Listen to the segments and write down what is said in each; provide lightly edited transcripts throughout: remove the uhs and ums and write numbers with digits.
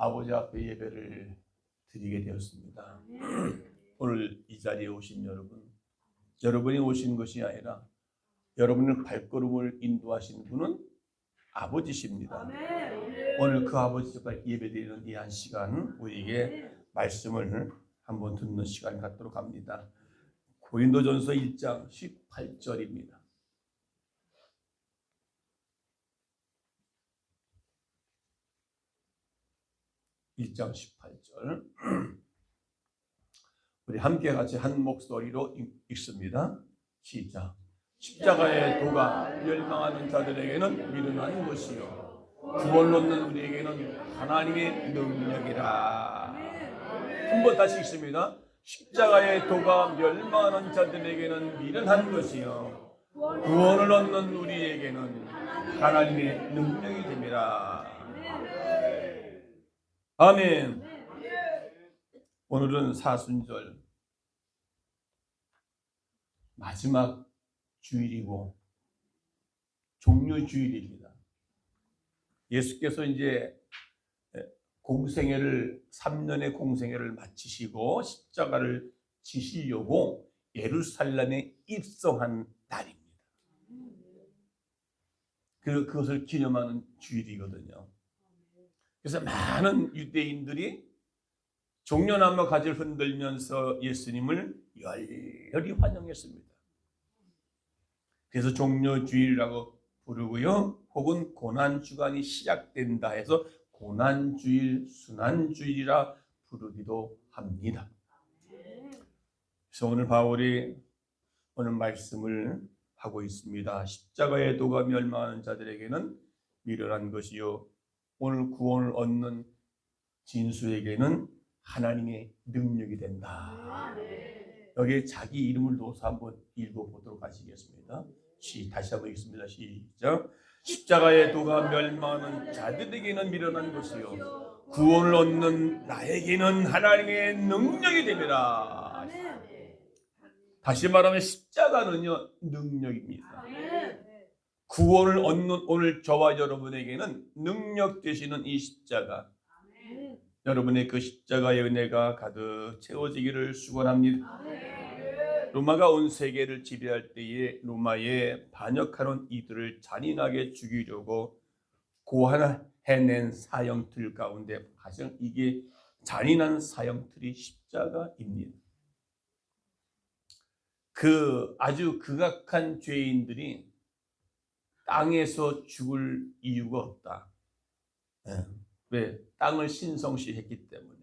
아버지 앞에 예배를 드리게 되었습니다. 오늘 이 자리에 오신 여러분이 오신 것이 아니라 여러분의 발걸음을 인도하신 분은 아버지십니다. 오늘 그 아버지 앞에 예배드리는 이 한 시간 우리에게 말씀을 한번 듣는 시간 갖도록 합니다. 고린도전서 1장 18절입니다. 1장 18절 우리 함께 같이 한 목소리로 읽습니다. 시작. 십자가의 도가 멸망하는 자들에게는 미련한 것이요 구원을 얻는 우리에게는 하나님의 능력이라. 한번 다시 읽습니다. 십자가의 도가 멸망하는 자들에게는 미련한 것이요 구원을 얻는 우리에게는 하나님의 능력이 됨이라. 아멘. 오늘은 사순절 마지막 주일이고 종료주일입니다. 예수께서 이제 3년의 공생애를 마치시고 십자가를 지시려고 예루살렘에 입성한 날입니다. 그것을 기념하는 주일이거든요. 그래서 많은 유대인들이 종려나무 가지를 흔들면서 예수님을 열렬히 환영했습니다. 그래서 종려주일이라고 부르고요. 혹은 고난주간이 시작된다 해서 고난주일, 순환주일이라 부르기도 합니다. 그래서 오늘 바울이 오늘 말씀을 하고 있습니다. 십자가의 도가 멸망하는 자들에게는 미련한 것이요 오늘 구원을 얻는 진수에게는 하나님의 능력이 된다. 여기에 자기 이름을 넣어서 한번 읽어보도록 하시겠습니다. 다시 한번 읽습니다. 시작. 십자가의 도가 멸망하는 자들에게는 미련한 것이요 구원을 얻는 나에게는 하나님의 능력이 됨이라. 다시 말하면 십자가는요 능력입니다. 구원을 얻는 오늘 저와 여러분에게는 능력 되시는 이 십자가, 여러분의 그 십자가의 은혜가 가득 채워지기를 축원합니다. 로마가 온 세계를 지배할 때에 로마에 반역하는 이들을 잔인하게 죽이려고 고안해낸 사형틀 가운데 가장 이게 잔인한 사형틀이 십자가입니다. 그 아주 극악한 죄인들이 땅에서 죽을 이유가 없다. 왜? 땅을 신성시했기 때문에.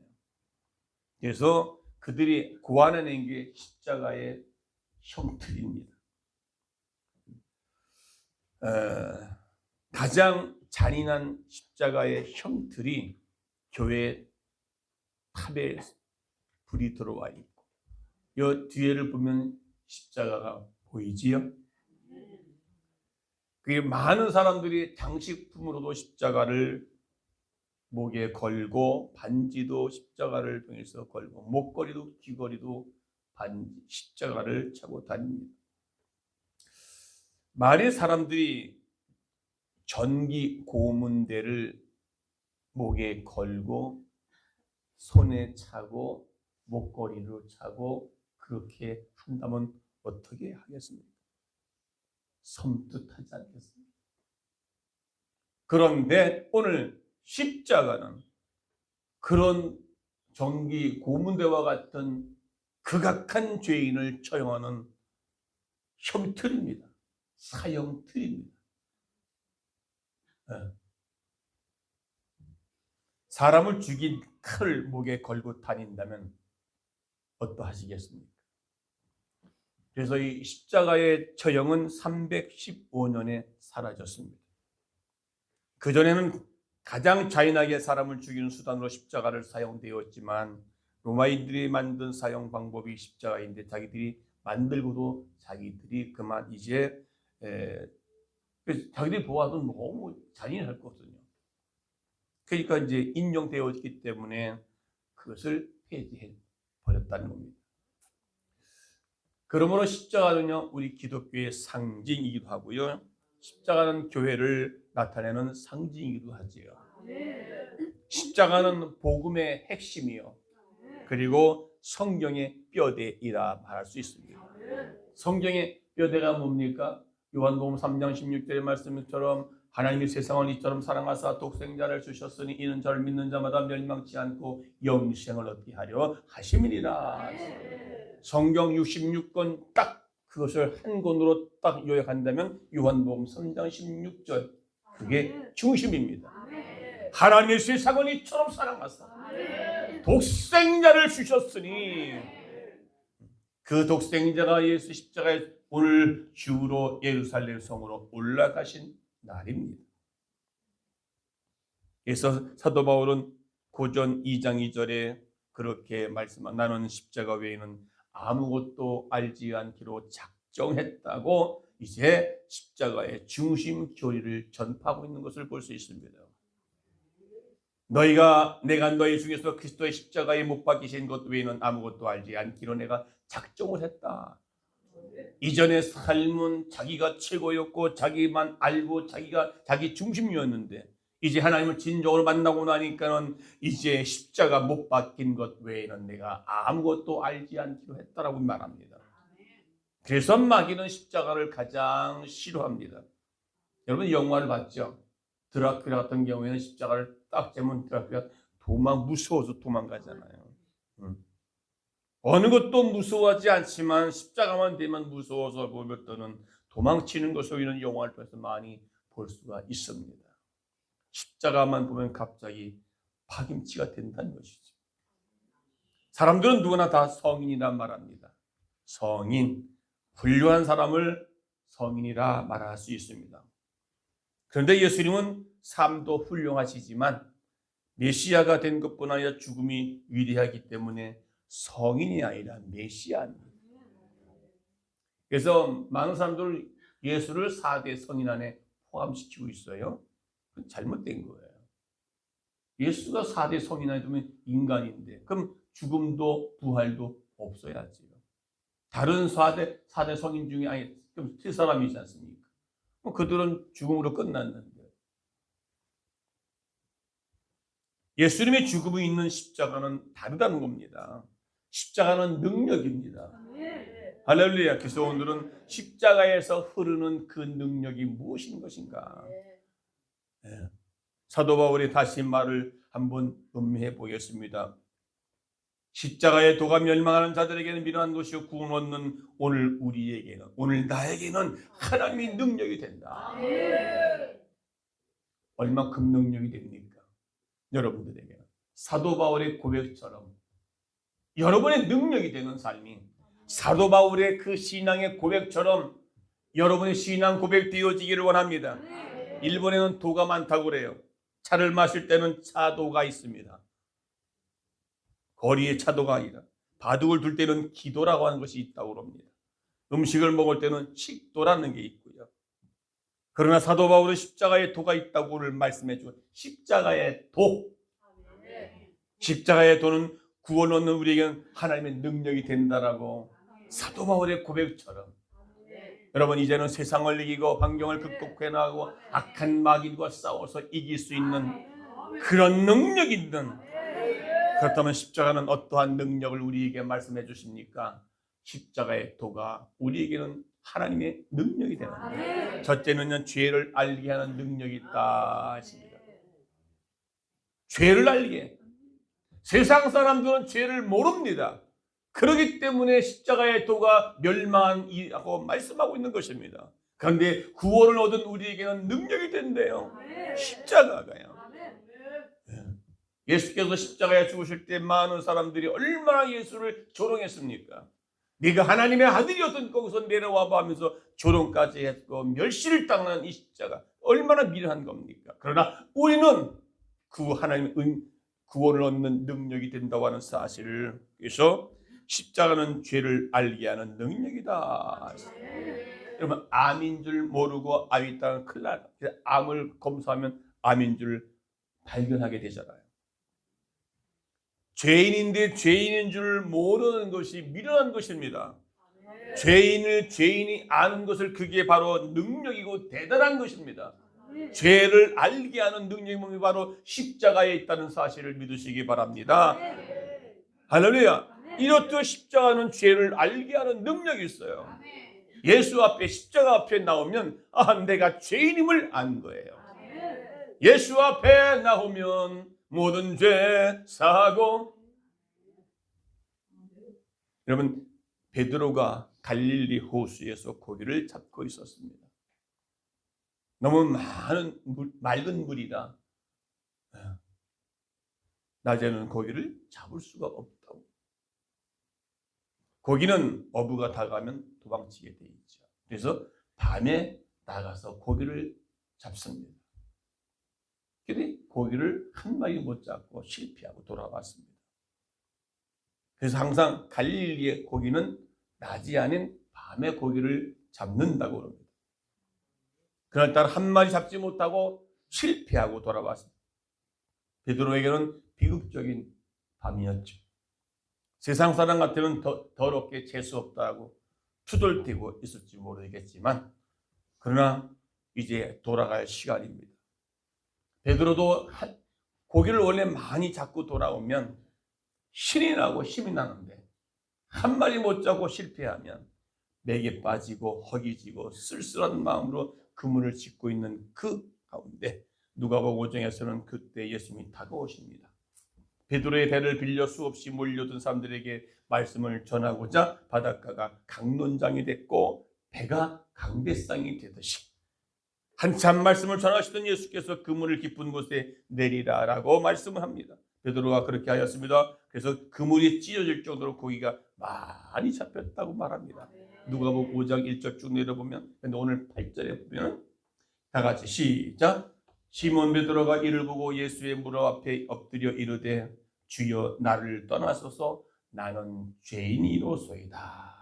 그래서 그들이 고안해낸 게 십자가의 형틀입니다. 가장 잔인한 십자가의 형틀이 교회 탑에 불이 들어와 있고, 이 뒤에를 보면 십자가가 보이지요? 그게 많은 사람들이 장식품으로도 십자가를 목에 걸고 반지도 십자가를 통해서 걸고 목걸이도 귀걸이도 십자가를 차고 다닙니다. 많은 사람들이 전기 고문대를 목에 걸고 손에 차고 목걸이로 차고 그렇게 한다면 어떻게 하겠습니까? 섬뜩하지 않겠습니까? 그런데 오늘 십자가는 그런 전기 고문대와 같은 극악한 죄인을 처형하는 형틀입니다. 사형틀입니다. 사람을 죽인 칼을 목에 걸고 다닌다면 어떠하시겠습니까? 그래서 이 십자가의 처형은 315년에 사라졌습니다. 그전에는 가장 잔인하게 사람을 죽이는 수단으로 십자가를 사용되었지만 로마인들이 만든 사용 방법이 십자가인데 자기들이 만들고도 자기들이 그만 이제 자기들이 보아도 너무 잔인했거든요. 그러니까 이제 인용되었기 때문에 그것을 폐지해 버렸다는 겁니다. 그러므로 십자가는요 우리 기독교의 상징이기도 하고요, 십자가는 교회를 나타내는 상징이기도 하지요. 십자가는 복음의 핵심이요, 그리고 성경의 뼈대이라 말할 수 있습니다. 성경의 뼈대가 뭡니까? 요한복음 3장 16절의 말씀처럼 하나님이 세상을 이처럼 사랑하사 독생자를 주셨으니 이는 저를 믿는 자마다 멸망치 않고 영생을 얻게 하려 하심이니라. 성경 66권 딱 그것을 한 권으로 딱 요약한다면 요한복음 3장 16절, 그게 중심입니다. 하나님의 세상을 이처럼 사랑하사 독생자를 주셨으니, 그 독생자가 예수 십자가에 오늘 주로 예루살렘 성으로 올라가신 날입니다. 그래서 사도 바울은 고전 2장 2절에 그렇게 말씀한, 나는 십자가 외에는 아무것도 알지 않기로 작정했다고 이제 십자가의 중심 교리를 전파하고 있는 것을 볼 수 있습니다. 내가 너희 중에서 그리스도의 십자가에 못 박히신 것 외에는 아무것도 알지 않기로 내가 작정을 했다. 이전의 삶은 자기가 최고였고 자기만 알고 자기 중심이었는데, 이제 하나님을 진정으로 만나고 나니까는 이제 십자가 못 박힌 것 외에는 내가 아무것도 알지 않기로 했다라고 말합니다. 그래서 마귀는 십자가를 가장 싫어합니다. 여러분 영화를 봤죠? 드라큘라 같은 경우에는 십자가를 딱 재면 드라큘라 무서워서 도망가잖아요. 어느 것도 무서워하지 않지만 십자가만 되면 무서워서 보면 또는 도망치는 것을 이런 영화를 통해서 많이 볼 수가 있습니다. 십자가만 보면 갑자기 파김치가 된다는 것이죠. 사람들은 누구나 다 성인이라 말합니다. 성인, 훌륭한 사람을 성인이라 말할 수 있습니다. 그런데 예수님은 삶도 훌륭하시지만 메시아가 된 것뿐 아니라 죽음이 위대하기 때문에 성인이 아니라 메시아입니다. 그래서 많은 사람들 예수를 4대 성인 안에 포함시키고 있어요. 그건 잘못된 거예요. 예수가 4대 성인 안에 들면 인간인데 그럼 죽음도 부활도 없어야지요. 다른 4대 성인 중에 아니 좀 세 사람이지 않습니까? 그들은 죽음으로 끝났는데, 예수님의 죽음이 있는 십자가는 다르다는 겁니다. 십자가는 능력입니다. 할렐루야. 그래서 오늘은 십자가에서 흐르는 그 능력이 무엇인 것인가? 네. 사도 바울이 다시 말을 한번 음미해 보겠습니다. 십자가의 도가 멸망하는 자들에게는 미련한 것이요 구원 얻는 오늘 나에게는 하나님의 능력이 된다. 얼마큼 능력이 됩니까? 여러분들에게 사도 바울의 고백처럼 여러분의 능력이 되는 삶이, 사도 바울의 그 신앙의 고백처럼 여러분의 신앙 고백 되어지기를 원합니다. 일본에는 도가 많다고 그래요. 차를 마실 때는 차도가 있습니다. 거리에 차도가 아니라 바둑을 둘 때는 기도라고 하는 것이 있다고 합니다. 음식을 먹을 때는 식도라는 게 있고요. 그러나 사도 바울은 십자가의 도가 있다고 말씀해 주고, 십자가의 도, 십자가의 도는 구원 얻는 우리에게는 하나님의 능력이 된다라고 사도 바울의 고백처럼 여러분 이제는 세상을 이기고 환경을 극복해 나가고 악한 마귀와 싸워서 이길 수 있는 그런 능력이 있는, 그렇다면 십자가는 어떠한 능력을 우리에게 말씀해 주십니까? 십자가의 도가 우리에게는 하나님의 능력이 되는, 첫째는 죄를 알게 하는 능력이 있다 하십니다. 죄를 알게. 세상 사람들은 죄를 모릅니다. 그렇기 때문에 십자가의 도가 멸망하고 말씀하고 있는 것입니다. 그런데 구원을 얻은 우리에게는 능력이 된대요. 십자가가요. 예수께서 십자가에 죽으실 때 많은 사람들이 얼마나 예수를 조롱했습니까? 네가 하나님의 아들이었던 거기서 내려와 봐 하면서 조롱까지 했고 멸시를 당하는 이 십자가 얼마나 미련한 겁니까? 그러나 우리는 그 하나님의 구원을 얻는 능력이 된다고 하는 사실을, 그래서 십자가는 죄를 알게 하는 능력이다. 여러분 암인 줄 모르고 암이 있다면 큰일 나요. 암을 검사하면 암인 줄 발견하게 되잖아요. 죄인인데 죄인인 줄 모르는 것이 미련한 것입니다. 죄인이 아는 것을, 그게 바로 능력이고 대단한 것입니다. 죄를 알게 하는 능력이 바로 십자가에 있다는 사실을 믿으시기 바랍니다. 할렐루야. 이렇듯 십자가는 죄를 알게 하는 능력이 있어요. 예수 앞에, 십자가 앞에 나오면 내가 죄인임을 안 거예요. 예수 앞에 나오면 모든 죄 사하고. 여러분, 베드로가 갈릴리 호수에서 고기를 잡고 있었습니다. 너무 많은 맑은 물이라 낮에는 고기를 잡을 수가 없다고. 고기는 어부가 다가가면 도망치게 돼 있죠. 그래서 밤에 나가서 고기를 잡습니다. 그런데 고기를 한 마리 못 잡고 실패하고 돌아왔습니다. 그래서 항상 갈릴리의 고기는 낮이 아닌 밤에 고기를 잡는다고 합니다. 그날따라 한 마리 잡지 못하고 실패하고 돌아왔습니다. 베드로에게는 비극적인 밤이었죠. 세상 사람 같으면 더럽게 재수없다고 투덜대고 있을지 모르겠지만, 그러나 이제 돌아갈 시간입니다. 베드로도 고기를 원래 많이 잡고 돌아오면 신이 나고 힘이 나는데, 한 마리 못 잡고 실패하면 맥에 빠지고 허기지고 쓸쓸한 마음으로 그물을 짓고 있는 그 가운데 누가복음 5장에서는 그때 예수님이 다가오십니다. 베드로의 배를 빌려 수없이 몰려든 사람들에게 말씀을 전하고자 바닷가가 강론장이 됐고 배가 강대상이 되듯이 한참 말씀을 전하시던 예수께서 그물을 깊은 곳에 내리라라고 말씀을 합니다. 베드로가 그렇게 하였습니다. 그래서 그물이 찢어질 정도로 고기가 많이 잡혔다고 말합니다. 누가복음 5장 1절 쭉 내려보면, 근데 오늘 8절에 보면 다 같이 시작. 시몬 베드로가 이를 보고 예수의 무릎 앞에 엎드려 이르되 주여 나를 떠나소서 나는 죄인이로소이다.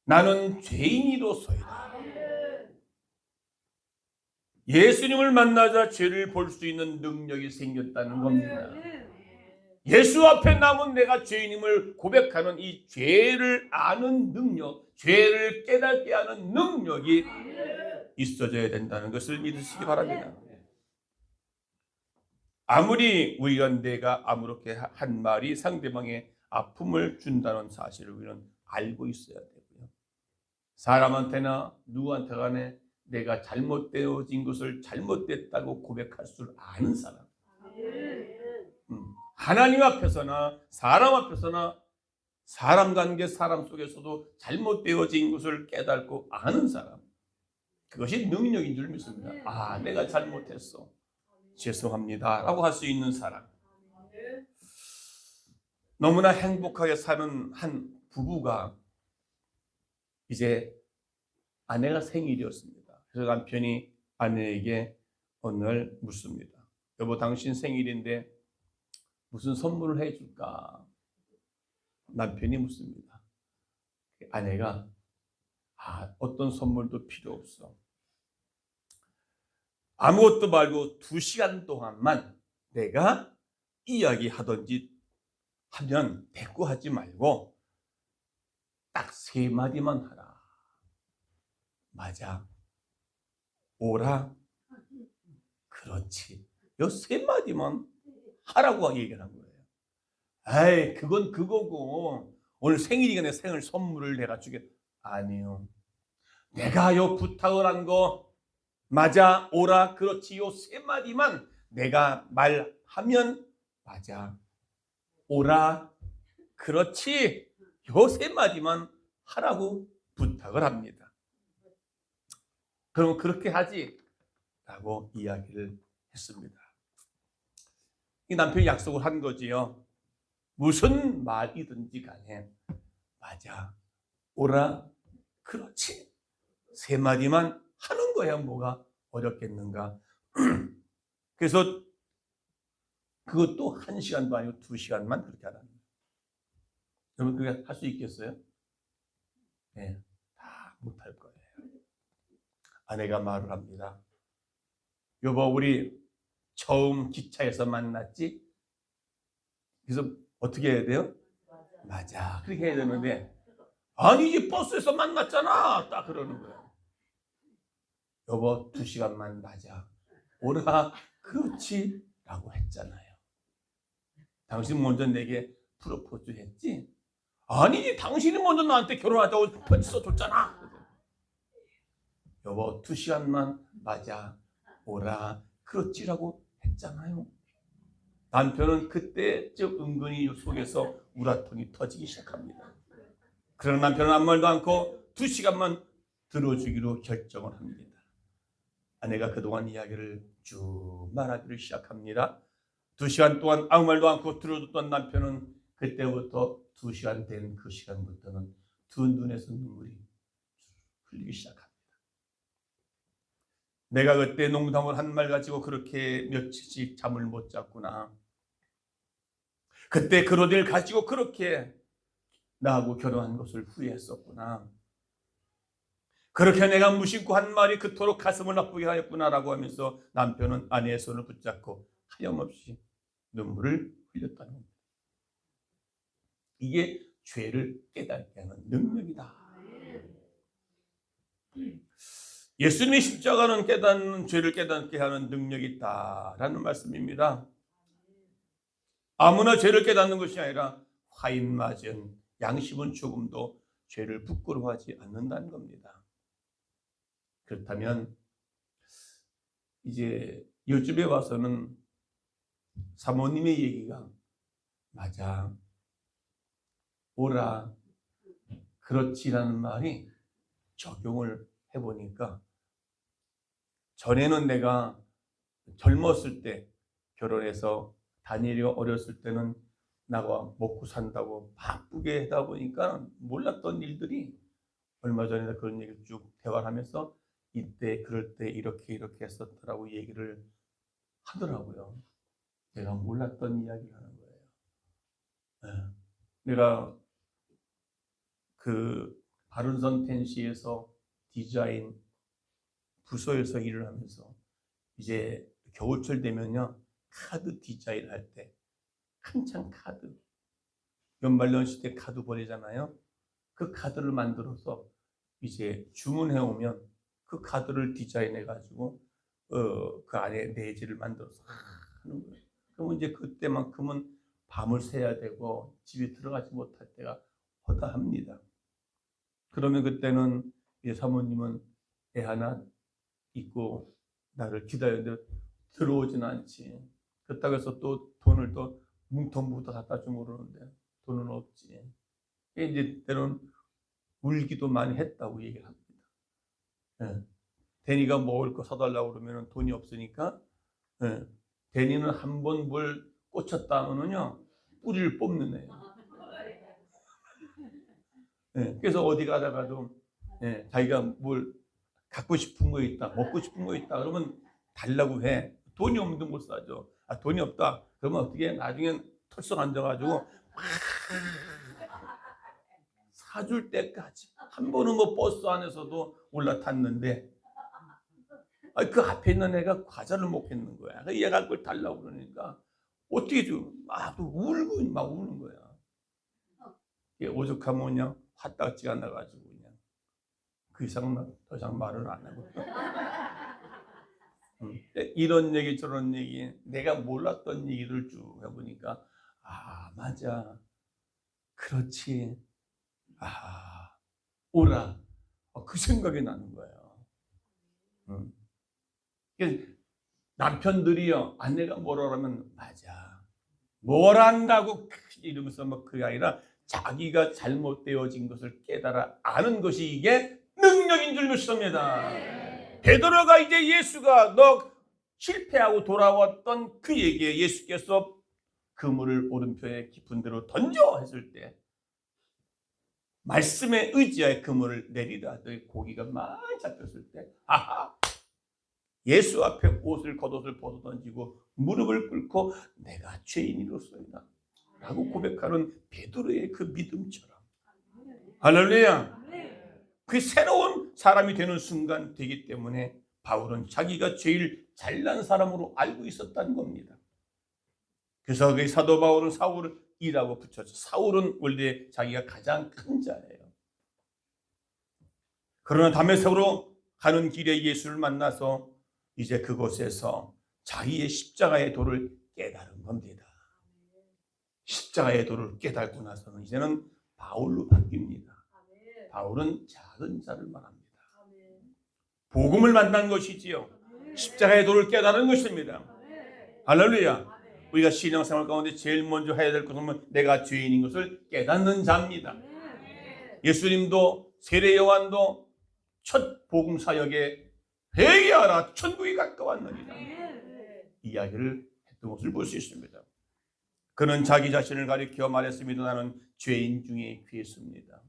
나는 죄인이로소이다. 예수님을 만나자 죄를 볼 수 있는 능력이 생겼다는 겁니다. 예수 앞에 남은 내가 죄인임을 고백하는 이 죄를 아는 능력, 죄를 깨닫게 하는 능력이 있어져야 된다는 것을 믿으시기 바랍니다. 아무리 우리가 내가 아무렇게 한 말이 상대방의 아픔을 준다는 사실을 우리는 알고 있어야 되고요. 사람한테나 누구한테 간에 내가 잘못되어진 것을 잘못됐다고 고백할 줄 아는 사람. 하나님 앞에서나 사람 앞에서나 사람 관계, 사람 속에서도 잘못되어진 것을 깨닫고 아는 사람. 그것이 능력인 줄 믿습니다. 내가 잘못했어. 죄송합니다. 라고 할 수 있는 사람. 너무나 행복하게 사는 한 부부가 이제 아내가 생일이었습니다. 그래서 남편이 아내에게 어느 날 묻습니다. 여보, 당신 생일인데 무슨 선물을 해줄까? 남편이 묻습니다. 아내가 어떤 선물도 필요 없어. 아무것도 말고 2시간 동안만 내가 이야기하든지 하면 대꾸하지 말고 딱 3마디만 하라. 맞아. 오라. 그렇지. 요 3마디만 하라고 얘기를 한 거예요. 그건 그거고 오늘 생일이니까 내 생일 선물을 내가 주겠다. 아니요. 내가 요 부탁을 한 거 맞아. 오라. 그렇지. 요 3마디만 내가 말하면 맞아. 오라. 그렇지. 요 3마디만 하라고 부탁을 합니다. 그럼 그렇게 하지 라고 이야기를 했습니다. 이 남편이 약속을 한 거지요. 무슨 말이든지 간에 맞아. 오라. 그렇지. 3마디만 하는 거야. 뭐가 어렵겠는가. 그래서 그것도 1시간도 아니고 2시간만 그렇게 하라는 거예요. 여러분 그게 할 수 있겠어요? 네, 다 못할 거예요. 아내가 말을 합니다. 여보, 우리 처음 기차에서 만났지? 그래서 어떻게 해야 돼요? 맞아. 그렇게 해야 되는데 아니지, 버스에서 만났잖아. 딱 그러는 거예요. 여보 2시간만 맞아 오라 그렇지 라고 했잖아요. 당신 먼저 내게 프로포즈 했지? 아니지, 당신이 먼저 나한테 결혼하자고 편지 써줬잖아. 여보 2시간만 맞아 오라 그렇지라고 했잖아요. 남편은 그때쯤 은근히 속에서 우라통이 터지기 시작합니다. 그러나 남편은 아무 말도 않고 2시간만 들어주기로 결정을 합니다. 아내가 그동안 이야기를 쭉 말하기를 시작합니다. 2시간 동안 아무 말도 않고 들어줬던 남편은 그때부터 2시간 된 그 시간부터는 두 눈에서 눈물이 흘리기 시작합니다. 내가 그때 농담을 한 말 가지고 그렇게 며칠씩 잠을 못 잤구나. 그때 그로디를 가지고 그렇게 나하고 결혼한 것을 후회했었구나. 그렇게 내가 무심코 한 말이 그토록 가슴을 아프게 하였구나라고 하면서 남편은 아내의 손을 붙잡고 하염없이 눈물을 흘렸다는 겁니다. 이게 죄를 깨닫게 하는 능력이다. 예수님의 십자가는 죄를 깨닫게 하는 능력이 있다라는 말씀입니다. 아무나 죄를 깨닫는 것이 아니라 화인 맞은 양심은 조금도 죄를 부끄러워하지 않는다는 겁니다. 그렇다면 이제 요즘에 와서는 사모님의 얘기가 맞아 오라 그렇지라는 말이 적용을 해보니까 전에는 내가 젊었을 때 결혼해서 다니엘이 어렸을 때는 나가 먹고 산다고 바쁘게 하다 보니까 몰랐던 일들이 얼마 전에 그런 얘기를 쭉 대화를 하면서 이때 그럴 때 이렇게 했었더라고 얘기를 하더라고요. 내가 몰랐던 이야기를 하는 거예요. 내가 그 바른선 펜시에서 디자인 부서에서 일을 하면서 이제 겨울철 되면요 카드 디자인 할 때 한창 카드 연말연시 때 카드 보내잖아요. 그 카드를 만들어서 이제 주문해 오면 그 카드를 디자인해 가지고 그 안에 내지를 만들어서 하는 거예요. 그러면 이제 그때만큼은 밤을 새야 되고 집에 들어가지 못할 때가 허다합니다. 그러면 그때는 이제 사모님은 애 하나 있고 나를 기다리는데 들어오진 않지. 그렇다고 해서 또 돈을 또 뭉텅뭉텅 갖다 주고 그러는데 돈은 없지. 이제 때로는 울기도 많이 했다고 얘기를 합니다. 데니가 먹을 거 사달라고 그러면 돈이 없으니까 데니는 한 번 뭘 꽂혔다 하면은요 뿌리를 뽑는 애예요. 그래서 어디 가다가도 자기가 뭘 갖고 싶은 거 있다, 먹고 싶은 거 있다 그러면 달라고 해. 돈이 없는데 못 사죠. 아, 돈이 없다 그러면 어떻게 해? 나중엔 털썩 앉아가지고 사줄 때까지 한 번은 뭐 버스 안에서도 올라탔는데 그 앞에 있는 애가 과자를 먹겠는 거야. 얘가 그걸 달라고 그러니까 어떻게 줘? 막 울고 막 우는 거야. 오죽하면 그냥 화딱지가 나가지고 그냥 그 이상 더 이상 말을 안 하고 이런 얘기 저런 얘기 내가 몰랐던 얘기를 쭉 해보니까 아 맞아 그렇지 아 오라 그 생각이 나는 거예요. 남편들이요 아내가 뭐라 그러면 맞아 뭘 안다고 이러면서 막 그게 아니라 자기가 잘못되어진 것을 깨달아 아는 것이 이게 능력인 줄 믿습니다. 베드로가 이제 예수가 너 실패하고 돌아왔던 그에게 예수께서 그물을 오른편에 깊은 데로 던져 했을 때 말씀에 의지하여 그물을 내리다 하더니 고기가 많이 잡혔을 때 아하 예수 앞에 겉옷을 벗어 던지고 무릎을 꿇고 내가 죄인이로소이다 라고 고백하는 베드로의 그 믿음처럼 할렐루야 그 새로운 사람이 되는 순간 되기 때문에 바울은 자기가 제일 잘난 사람으로 알고 있었다는 겁니다. 그래서 그 사도 바울은 사울이라고 붙였죠. 사울은 원래 자기가 가장 큰 자예요. 그러나 다메섹으로 가는 길에 예수를 만나서 이제 그곳에서 자기의 십자가의 도를 깨달은 겁니다. 십자가의 도를 깨닫고 나서는 이제는 바울로 바뀝니다. 바울은 작은 자를 말합니다. 복음을 만난 것이지요. 십자가의 도를 깨달은 것입니다. 할렐루야. 우리가 신앙생활 가운데 제일 먼저 해야 될 것은 내가 죄인인 것을 깨닫는 자입니다. 예수님도 세례 요한도 첫 복음 사역에 회개하라 천국이 가까웠느니라 이야기를 했던 것을 볼 수 있습니다. 그는 자기 자신을 가리켜 말했습니다. 나는 죄인 중에 괴수입니다.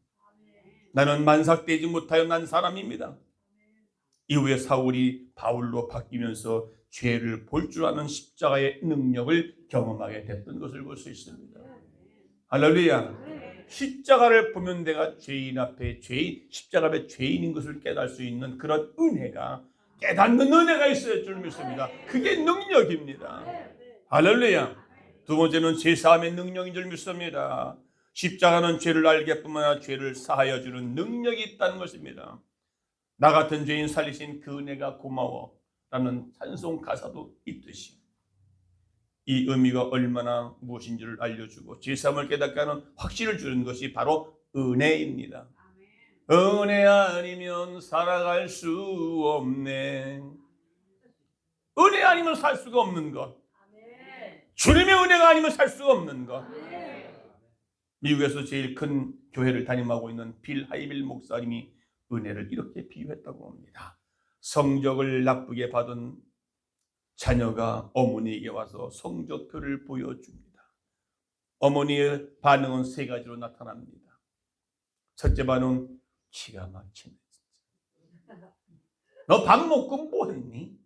나는 만삭되지 못하여 난 사람입니다. 이후에 사울이 바울로 바뀌면서 죄를 볼 줄 아는 십자가의 능력을 경험하게 됐던 것을 볼 수 있습니다. 할렐루야. 십자가를 보면 내가 죄인 앞에 십자가 앞에 죄인인 것을 깨달을 수 있는 그런 은혜가, 깨닫는 은혜가 있어야 줄 믿습니다. 그게 능력입니다. 할렐루야. 두 번째는 제사함의 능력인 줄 믿습니다. 십자가는 죄를 알게뿐만 아니라 죄를 사하여 주는 능력이 있다는 것입니다. 나 같은 죄인 살리신 그 은혜가 고마워 라는 찬송 가사도 있듯이 이 의미가 얼마나 무엇인지를 알려주고 제사함을 깨닫게 하는 확신을 주는 것이 바로 은혜입니다. 은혜 아니면 살아갈 수 없네. 은혜 아니면 살 수가 없는 것. 주님의 은혜가 아니면 살 수가 없는 것. 미국에서 제일 큰 교회를 담임하고 있는 빌 하이빌 목사님이 은혜를 이렇게 비유했다고 합니다. 성적을 나쁘게 받은 자녀가 어머니에게 와서 성적표를 보여줍니다. 어머니의 반응은 세 가지로 나타납니다. 첫째 반응, 기가 막히네. 너 밥 먹고 뭐 했니?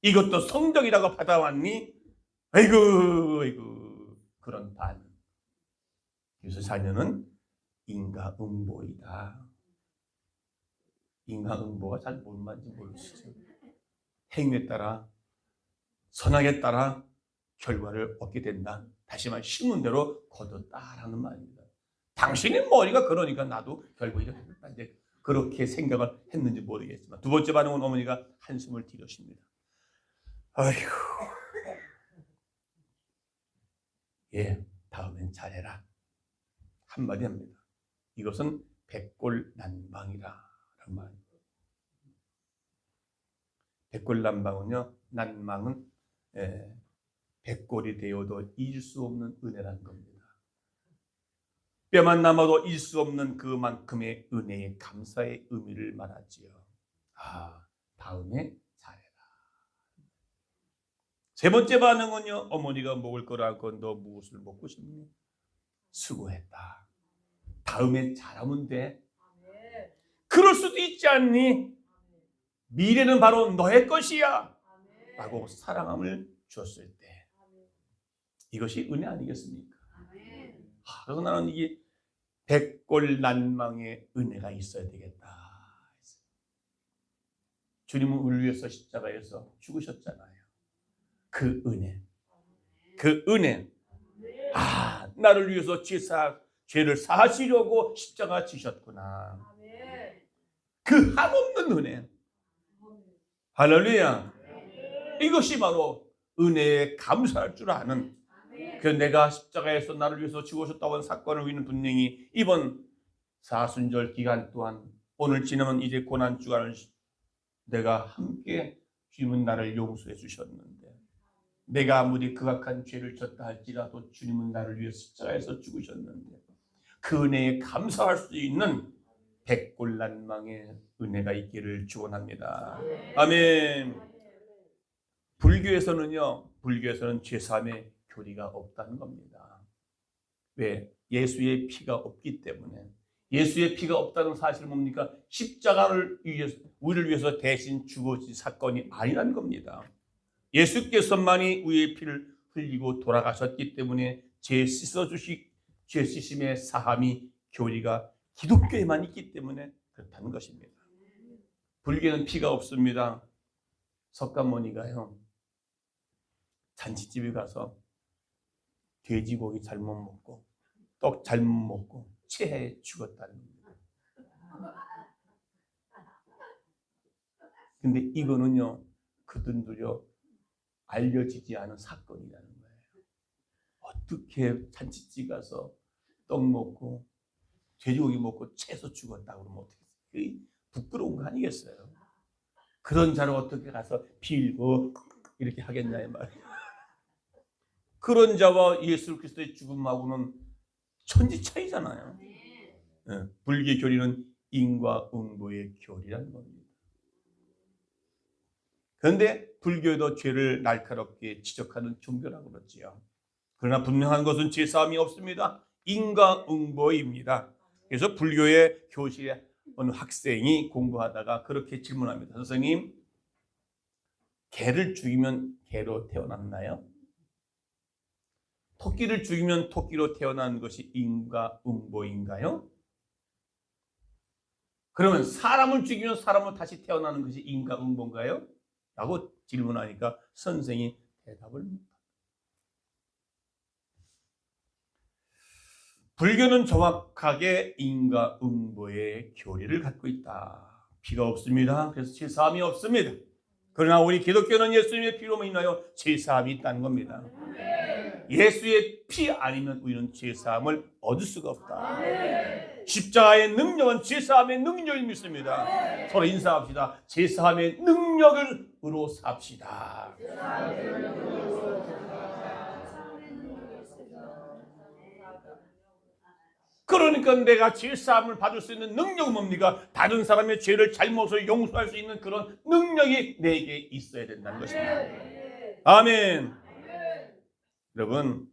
이것도 성적이라고 받아왔니? 아이고 그런 반응. 그래서 자녀는 인과응보이다. 인과응보가 잘 뭔 말인지 모르시죠? 행위에 따라, 선악에 따라 결과를 얻게 된다. 다시 말해 심은 대로 거뒀다라는 말입니다. 당신의 머리가 그러니까 나도 결국에 이렇게 이제 그렇게 생각을 했는지 모르겠지만, 두 번째 반응은 어머니가 한숨을 들이십니다. 아이고, 예, 다음엔 잘해라 한마디 합니다. 이것은 백골난방이라는 말입니다. 백골난방은요, 난방은 백골이 되어도 잊을 수 없는 은혜라는 겁니다. 뼈만 남아도 잊을 수 없는 그만큼의 은혜의 감사의 의미를 말하지요. 다음에 잘해라. 세 번째 반응은요, 어머니가 먹을 거라고 너 무엇을 먹고 싶니? 수고했다. 다음에 잘하면 돼. 그럴 수도 있지 않니? 미래는 바로 너의 것이야 라고 사랑함을 줬을 때 이것이 은혜 아니겠습니까? 그래서 나는 이게 백골난방의 은혜가 있어야 되겠다. 주님은 우리를 위해서 십자가에서 죽으셨잖아요. 그 은혜, 나를 위해서 죄를 사하시려고 십자가 지셨구나. 그 한없는 은혜. 할렐루야. 이것이 바로 은혜에 감사할 줄 아는, 그 내가 십자가에서 나를 위해서 죽으셨다고 하는 사건을 우리는 분명히 이번 사순절 기간 동안, 오늘 지나면 이제 고난주간을 내가 함께 주님은 나를 용서해 주셨는데, 내가 아무리 극악한 죄를 졌다 할지라도 주님은 나를 위해 십자가에서 죽으셨는데 그 은혜에 감사할 수 있는 백골난방의 은혜가 있기를 축원합니다. 아멘. 불교에서는 죄사함의 교리가 없다는 겁니다. 왜? 예수의 피가 없기 때문에. 예수의 피가 없다는 사실은 뭡니까? 십자가를 위해서, 우리를 위해서 대신 죽어진 사건이 아니라는 겁니다. 예수께서만이 우리의 피를 흘리고 돌아가셨기 때문에 죄 씻음의 사함이, 교리가 기독교에만 있기 때문에 그렇다는 것입니다. 불교는 피가 없습니다. 석가모니가요, 잔치집에 가서 돼지고기 잘못 먹고 떡 잘못 먹고 체해 죽었다는 겁니다. 근데 이거는요, 그들도요 알려지지 않은 사건이라는 거예요. 어떻게 잔치집 가서 떡 먹고 돼지고기 먹고 채소 죽었다고 그러면 어떻게, 부끄러운 거 아니겠어요? 그런 자를 어떻게 가서 빌고 이렇게 하겠냐 이 말이에요. 그런 자와 예수 그리스도의 죽음하고는 천지 차이잖아요. 네. 불교 교리는 인과응보의 교리라는 겁니다. 그런데 불교에도 죄를 날카롭게 지적하는 종교라고 그러지요. 그러나 분명한 것은 죄사함이 없습니다. 인과응보입니다. 그래서 불교의 교실에 어느 학생이 공부하다가 그렇게 질문합니다. 선생님, 개를 죽이면 개로 태어났나요? 토끼를 죽이면 토끼로 태어난 것이 인과응보인가요? 그러면 사람을 죽이면 사람으로 다시 태어나는 것이 인과응보인가요? 라고 질문하니까 선생이 대답을 못합니다. 불교는 정확하게 인과응보의 교리를 갖고 있다. 피가 없습니다. 그래서 죄사함이 없습니다. 그러나 우리 기독교는 예수님의 피로 인하여 죄사함이 있다는 겁니다. 예수의 피 아니면 우리는 죄사함을 얻을 수가 없다. 십자가의 능력은 죄사함의 능력을 믿습니다. 서로 인사합시다. 죄사함의 능력으로 삽시다. 그러니까 내가 죄사함을 받을 수 있는 능력은 뭡니까? 다른 사람의 죄를 잘못을 용서할 수 있는 그런 능력이 내게 있어야 된다는 것입니다. 아멘. 여러분,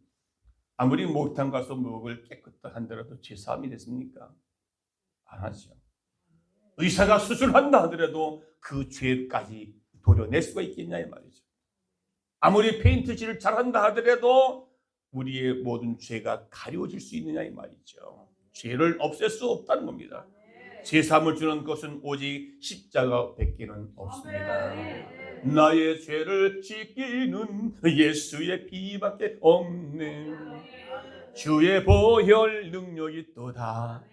아무리 목욕탕 가서 목을 깨끗하게 한다라도 죄사함이 됐습니까? 안 하죠. 의사가 수술한다 하더라도 그 죄까지 도려낼 수가 있겠냐 이 말이죠. 아무리 페인트칠을 잘한다 하더라도 우리의 모든 죄가 가려질 수 있느냐 이 말이죠. 죄를 없앨 수 없다는 겁니다. 죄사함을 주는 것은 오직 십자가밖에는 없습니다. 나의 죄를 씻기는 예수의 피밖에 없네. 주의 보혈 능력이 또다.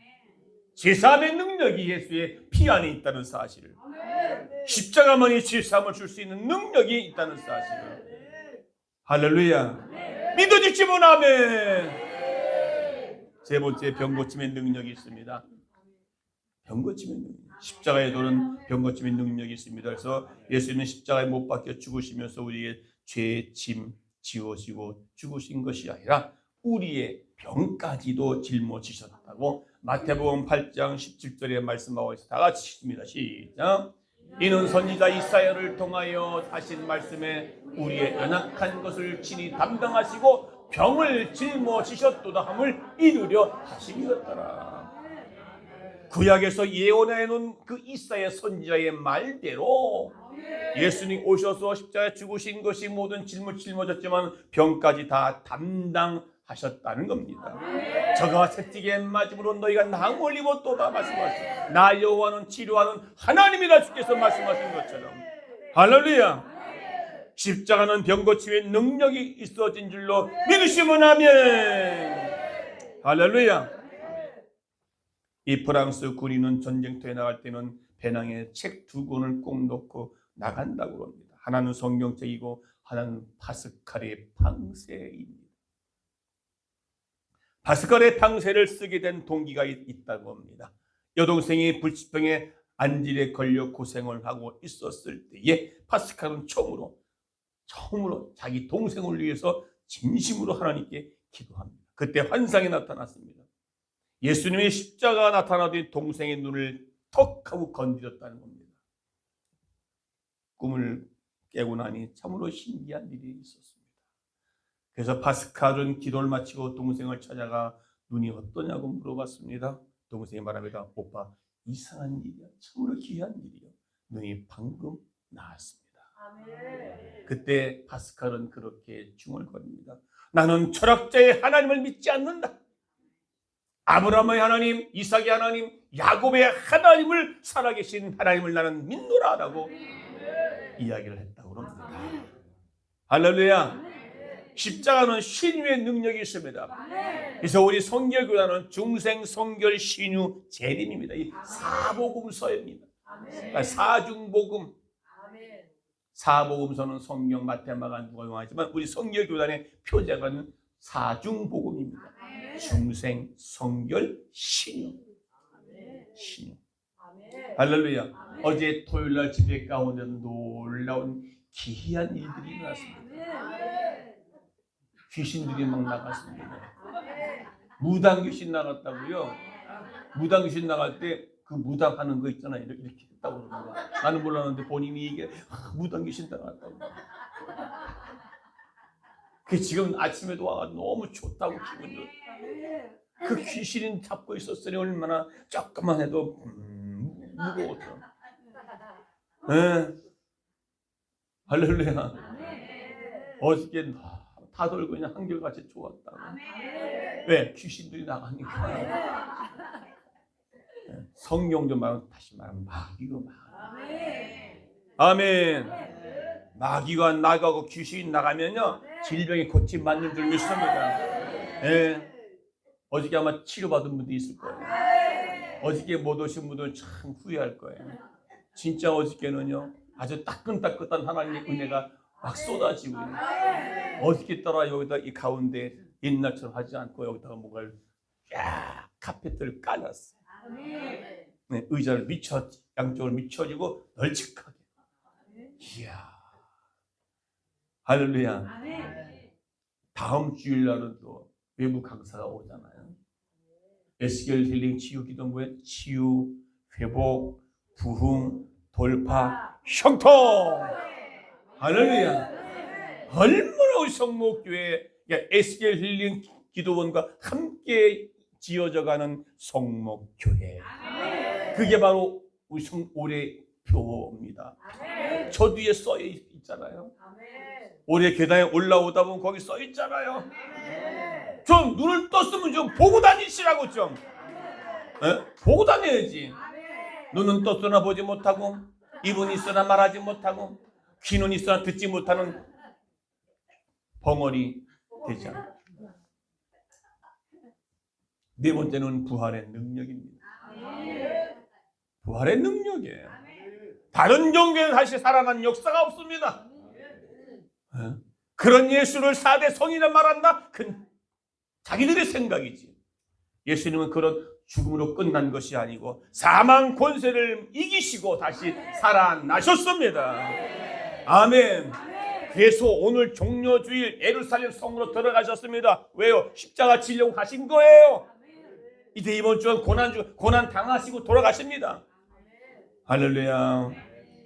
죄사함의 능력이 예수의 피 안에 있다는 사실을, 십자가만이 죄사함을 줄 수 있는 능력이 있다는 사실을. 할렐루야. 믿어지시면 아멘. 세 번째, 병 고침의 능력이 있습니다. 병 고침의 능력. 십자가의 도는 병 고침의 능력이 있습니다. 그래서 예수님은 십자가에 못 박혀 죽으시면서 우리의 죄의 짐 지워지고 죽으신 것이 아니라 우리의 병까지도 짊어지셨다고 마태복음 8장 17절에 말씀하고 있습니다. 다 같이 읽습니다. 시작. 이는 선지자 이사야를 통하여 하신 말씀에 우리의 연약한 것을 친히 담당하시고 병을 짊어지셨도다 함을 이루려 하심이었더라. 구약에서 예언해 놓은 그 이사야 선지자의 말대로 예수님 오셔서 십자가에 죽으신 것이 모든 짐을 짊어졌지만 병까지 다 담당하셨다는 겁니다. 저가 채찍에 맞음으로 너희가 낭을 입었도다 말씀하셨습니다. 나 여호와는 치료하는 하나님이라 주께서 말씀하신 것처럼. 할렐루야. 십자가는 병 고침의 능력이 있어진 줄로 믿으시면 아멘. 할렐루야. 이 프랑스 군인은 전쟁터에 나갈 때는 배낭에 책 2권을 꼭 넣고 나간다고 합니다. 하나는 성경책이고 하나는 파스칼의 방세입니다. 파스칼의 방세를 쓰게 된 동기가 있다고 합니다. 여동생이 불치병에 안질에 걸려 고생을 하고 있었을 때에 파스칼은 처음으로 자기 동생을 위해서 진심으로 하나님께 기도합니다. 그때 환상이 나타났습니다. 예수님의 십자가가 나타나더니 동생의 눈을 턱 하고 건드렸다는 겁니다. 꿈을 깨고 나니 참으로 신기한 일이 있었습니다. 그래서 파스칼은 기도를 마치고 동생을 찾아가 눈이 어떠냐고 물어봤습니다. 동생이 말합니다. 오빠, 이상한 일이야. 참으로 귀한 일이야. 눈이 방금 나았습니다. 그때 파스칼은 그렇게 중얼거립니다. 나는 철학자의 하나님을 믿지 않는다. 아브라함의 하나님, 이삭의 하나님, 야곱의 하나님을, 살아계신 하나님을 나는 믿노라라고 이야기를 했다고 합니다. 할렐루야. 십자가는 신유의 능력이 있습니다. 그래서 우리 성결교단은 중생, 성결, 신유, 재림입니다. 이 사복음서입니다. 그러니까 사중복음, 사복음서는 성경, 마태, 마가, 누가 용하지만 우리 성결교단의 표제가는 사중복음입니다. 중생, 성결, 신유. 신유. 할렐루야. 어제 토요일날 집회 가운데 놀라운 기이한 일들이 일어났습니다. 귀신들이 막 나갔습니다. 무당 귀신 나갔다고요? 무당 귀신 나갈 때 그 무당하는 거 있잖아요. 이렇게 했다고 그러는 거야. 나는 몰랐는데 본인이 이게 무당 귀신 나갔다고. 그 지금 아침에도 와가 너무 좋다고 기분 좋다. 그 귀신이 잡고 있었으니 얼마나 조금만 해도 무거웠어. 네. 할렐루야. 어저께 다 돌고 그냥 한결같이 좋았다고. 왜? 귀신들이 나가니까. 성경 좀 말하면 다시 말하면 마귀고 마귀. 아멘. 마귀가 나가고 귀신이 나가면요 질병이 고침 맞는 줄 믿습니다. 예. 어저께 아마 치료받은 분도 있을 거예요. 어저께 못 오신 분들은 참 후회할 거예요. 진짜 어저께는요 아주 따끈따끈한 하나님의 은혜가 막 쏟아지고 있는. 어저께 따라 여기다 이 가운데 옛날처럼 하지 않고 여기다가 뭔가를 쫙 카펫을 깔았어요. 네, 의자를 양쪽으로 미쳐지고 널찍하게. 이야, 할렐루야. 다음 주일날은 또 외부 강사가 오잖아요. 에스겔 힐링 치유 기도부에 치유, 회복, 부흥, 돌파, 형통. 할렐루야. 얼마나 우리 성목교회 에스겔 힐링 기도원과 함께 지어져가는 성목교회. 그게 바로 우리 올해 표입니다. 저 뒤에 써 있잖아요. 올해 계단에 올라오다 보면 거기 써 있잖아요. 좀 눈을 떴으면 좀 보고 다니시라고 좀. 보고 다녀야지. 눈은 떴으나 보지 못하고, 입은 있으나 말하지 못하고, 귀는 있으나 듣지 못하는 벙어리 되잖아요. 네 번째는 부활의 능력입니다. 부활의 능력이에요. 다른 종교는 사실 살아난 역사가 없습니다. 그런 예수를 4대 성이라 말한다? 그건 자기들의 생각이지. 예수님은 그런 죽음으로 끝난 것이 아니고 사망 권세를 이기시고 다시 살아나셨습니다. 아멘. 그래서 오늘 종료주일 예루살렘 성으로 들어가셨습니다. 왜요? 십자가 지려고 가신 거예요. 이제 이번 주는 고난 당하시고 돌아가십니다. 할렐루야.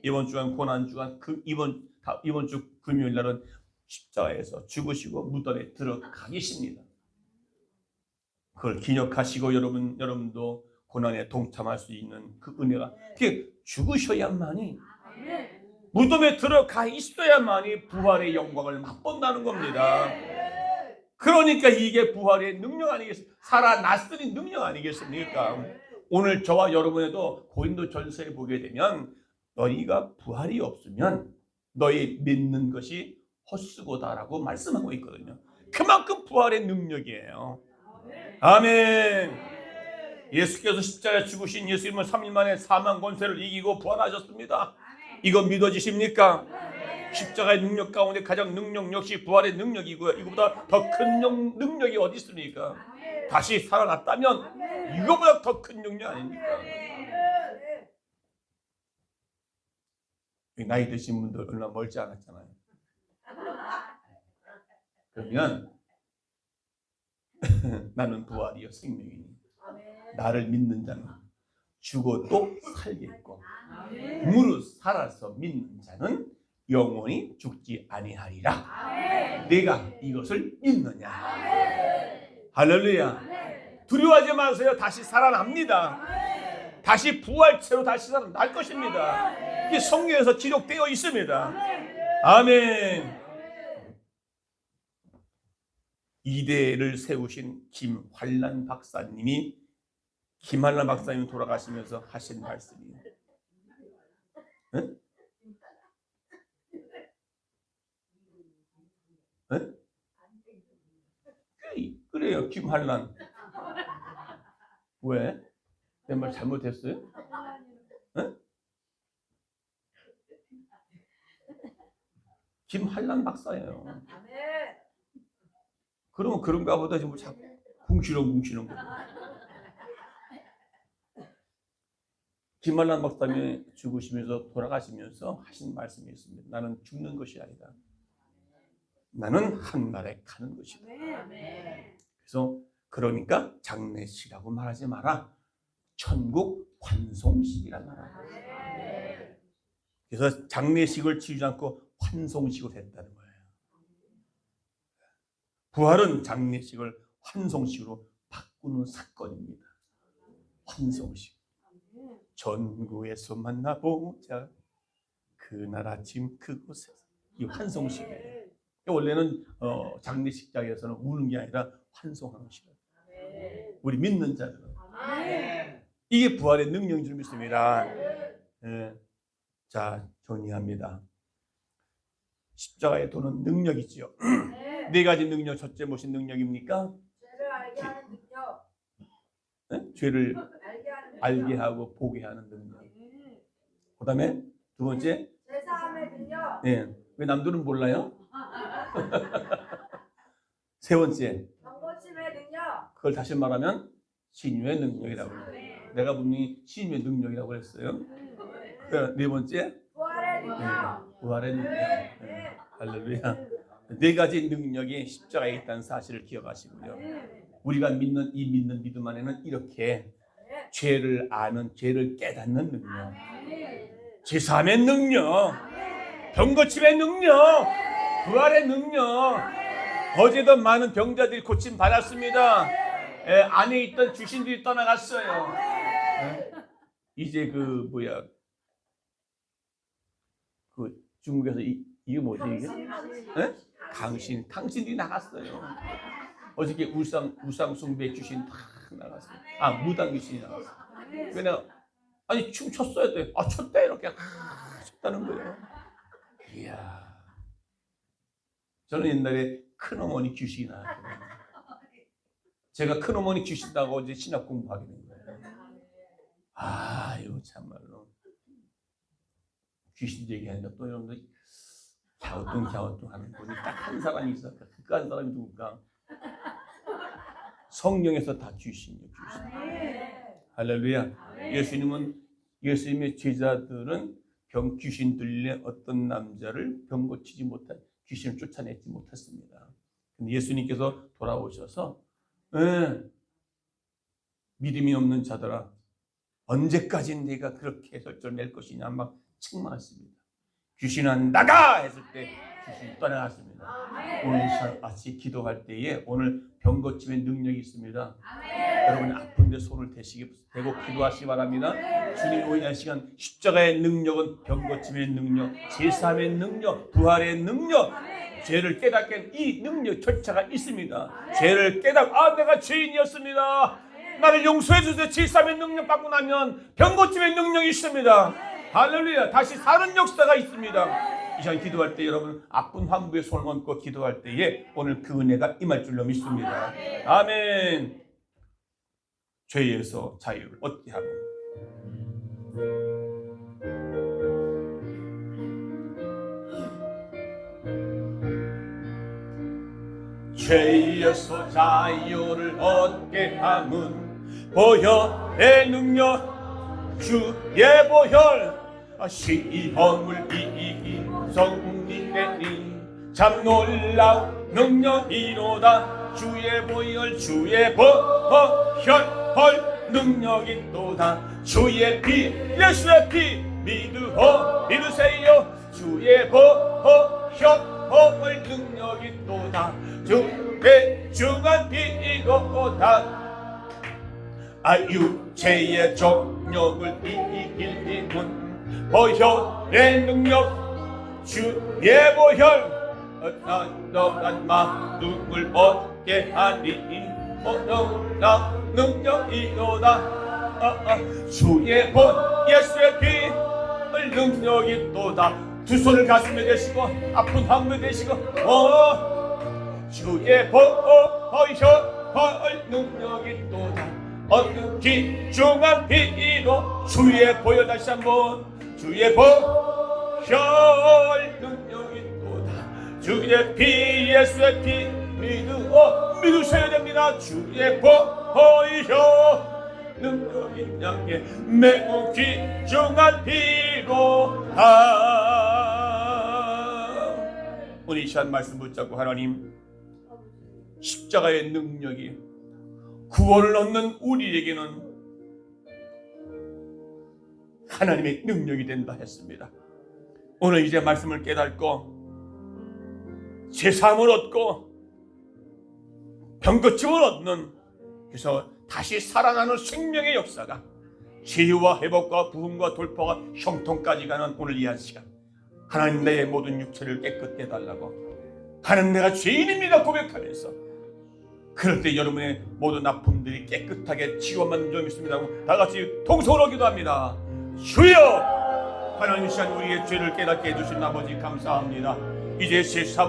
이번 주간 고난 주간 이번 주 금요일 날은 십자가에서 죽으시고 무덤에 들어가 계십니다. 그걸 기억하시고 여러분도 고난에 동참할 수 있는 그 은혜가 그게 죽으셔야만이 무덤에 들어가 있어야만이 부활의 영광을 맛본다는 겁니다. 그러니까 이게 부활의 능력 아니겠습니까? 살아났으니 능력 아니겠습니까? 오늘 저와 여러분에도 고린도전서에 보게 되면 너희가 부활이 없으면 너희 믿는 것이 헛수고다라고 말씀하고 있거든요. 그만큼 부활의 능력이에요. 아멘. 예수께서 십자가에 죽으신 예수님은 3일 만에 사망 권세를 이기고 부활하셨습니다. 이거 믿어지십니까? 십자가의 능력 가운데 가장 능력 역시 부활의 능력이고요. 이거보다 더 큰 능력이 어디 있습니까? 다시 살아났다면 이거보다 더 큰 능력 아닙니까? 나이 드신 분들 얼마 멀지 않았잖아요. 그러면 나는 부활이요 생명이니 나를 믿는 자는 죽어도 살겠고 무릇 살아서 믿는 자는 영원히 죽지 아니하리라. 내가 이것을 믿느냐. 할렐루야. 두려워하지 마세요. 다시 살아납니다. 다시 부활체로 다시 살아날 것입니다. 이게 성경에서 기록되어 있습니다. 아멘. 이대를 세우신 김환란 박사님이 돌아가시면서 하신 말씀이에요. 응? 응? 그래요, 김환란. 왜? 내 말 잘못했어요? 응? 김한란 박사예요. 그러면 그런가 보다 지금 자꾸 궁시렁궁시렁 거예요. 김한란 박사님이 죽으시면서 돌아가시면서 하신 말씀이 있습니다. 나는 죽는 것이 아니다. 나는 한나라에 가는 것이다. 그래서 그러니까 장례식이라고 말하지 마라. 천국 환송식이란 말이야. 그래서 장례식을 치르지 않고 환송식을 했다는 거예요. 부활은 장례식을 환송식으로 바꾸는 사건입니다. 환송식. 전구에서 만나보자 그날 아침 그곳에서. 이 환송식이에요. 원래는 장례식장에서는 우는 게 아니라 환송하는 시간. 우리 믿는 자들은 이게 부활의 능력인 줄 믿습니다. 예. 자, 정리합니다. 십자가에 도는 능력이지요. 네 가지 능력. 첫째 무슨 능력입니까? 죄를 알게 하는 능력. 네? 죄를 알게 하고 보게 하는 능력. 그 다음에 두 번째 제사함의 능력. 네. 왜 남들은 몰라요? 세 번째 병고침의 능력. 그걸 다시 말하면 신유의 능력이라고 해요. 내가 분명히 신유의 능력이라고 했어요. 네 번째 부활의 능력. 부활의 능력. 할렐루야. 네 가지 능력이 십자가에 있다는 사실을 기억하시고요. 우리가 믿는 이 믿는 믿음 안에는 이렇게 죄를 아는, 죄를 깨닫는 능력, 제사함의 능력, 병고침의 능력, 부활의 능력. 어제도 많은 병자들이 고침 받았습니다. 안에 있던 귀신들이 떠나갔어요. 이제 그 중국에서 이게 뭐지 이게? 당신들이 나갔어요. 어저께 우상 숭배 귀신 다 나갔어요. 무당 귀신이 나갔어요. 왜냐? 아니 춤췄어야 돼. 췄대 이렇게 췄다는 거예요. 이야. 저는 옛날에 큰어머니 귀신이 나왔거든요. 제가 큰어머니 귀신 나고 이제 신학 공부하게 된 거예요. 이거 참말로 귀신 얘기하니까 또 여러분들 갸우뚱 하는 분이 딱 한 사람이 있어. 그 한 사람이 누굴까? 성령에서 다 귀신이에요. 귀신. 할렐루야. 예수님의 제자들은 귀신 들린 어떤 남자를 병 고치지 못한 귀신을 쫓아내지 못했습니다. 근데 예수님께서 돌아오셔서 믿음이 없는 자들아 언제까지 네가 그렇게 설전을 낼 것이냐 막 책망했습니다. 귀신은 나가 했을 때 귀신이 떠나갔습니다. 오늘 같이 기도할 때에 오늘 병 고침의 능력이 있습니다. 여러분 아픈데 손을 대고 기도하시기 바랍니다. 주님 오늘 시간 십자가의 능력은 병 고침의 능력, 제사함의 능력, 부활의 능력, 죄를 깨닫게 하는 이 능력 절차가 있습니다. 죄를 깨닫고 내가 죄인이었습니다. 나를 용서해 주세요. 제사함의 능력 받고 나면 병 고침의 능력이 있습니다. 할렐루야. 다시 사는 역사가 있습니다. 이 시간 기도할 때 여러분 아픈 환부에 손을 얹고 기도할 때에 오늘 그 은혜가 임할 줄로 믿습니다. 아멘. 죄에서 자유를 얻게 하는 죄에서 자유를 얻게 함은 보혈의 능력 주의 보혈 시험을 이기 성리 되니 참 놀라운 능력이로다. 주의 보혈 능력이 또다. 주의 피 예수의 피 믿으세요. 주의 보혈 능력이 또다. 주의 중한 피이고다. 육체의 정욕을 이길 힘은 보혈의 능력 주의 보혈 너란 마음을 얻게 하니 너라 능력이로다. 주의 본 예수의 피를 능력이 또다. 두 손을 가슴에 대시고 아픈 환부에 대시고 주의 보혈 능력이 또다. 귀중한 피로 주의 보혈 다시 한번 주의 보혈 능력이 또다. 주의 피 예수의 피 믿으셔야 됩니다. 주의 보혈 능력이 양에 매우 귀중한 피로다. 오늘 이 시간 말씀 붙잡고 하나님, 십자가의 능력이 구원을 얻는 우리에게는 하나님의 능력이 된다 했습니다. 오늘 이제 말씀을 깨닫고 제사함을 얻고 병고침을 얻는, 그래서 다시 살아나는 생명의 역사가 치유와 회복과 부흥과 돌파와 형통까지 가는 오늘 이 한 시간, 하나님 내 모든 육체를 깨끗게 해달라고, 하나님 내가 죄인입니다 고백하면서, 그럴 때 여러분의 모든 아픔들이 깨끗하게 치유만 좀 있습니다 하고 다 같이 통성으로 기도합니다. 주여, 하나님 이 시간 우리의 죄를 깨닫게 해주신 아버지 감사합니다. 이제 세상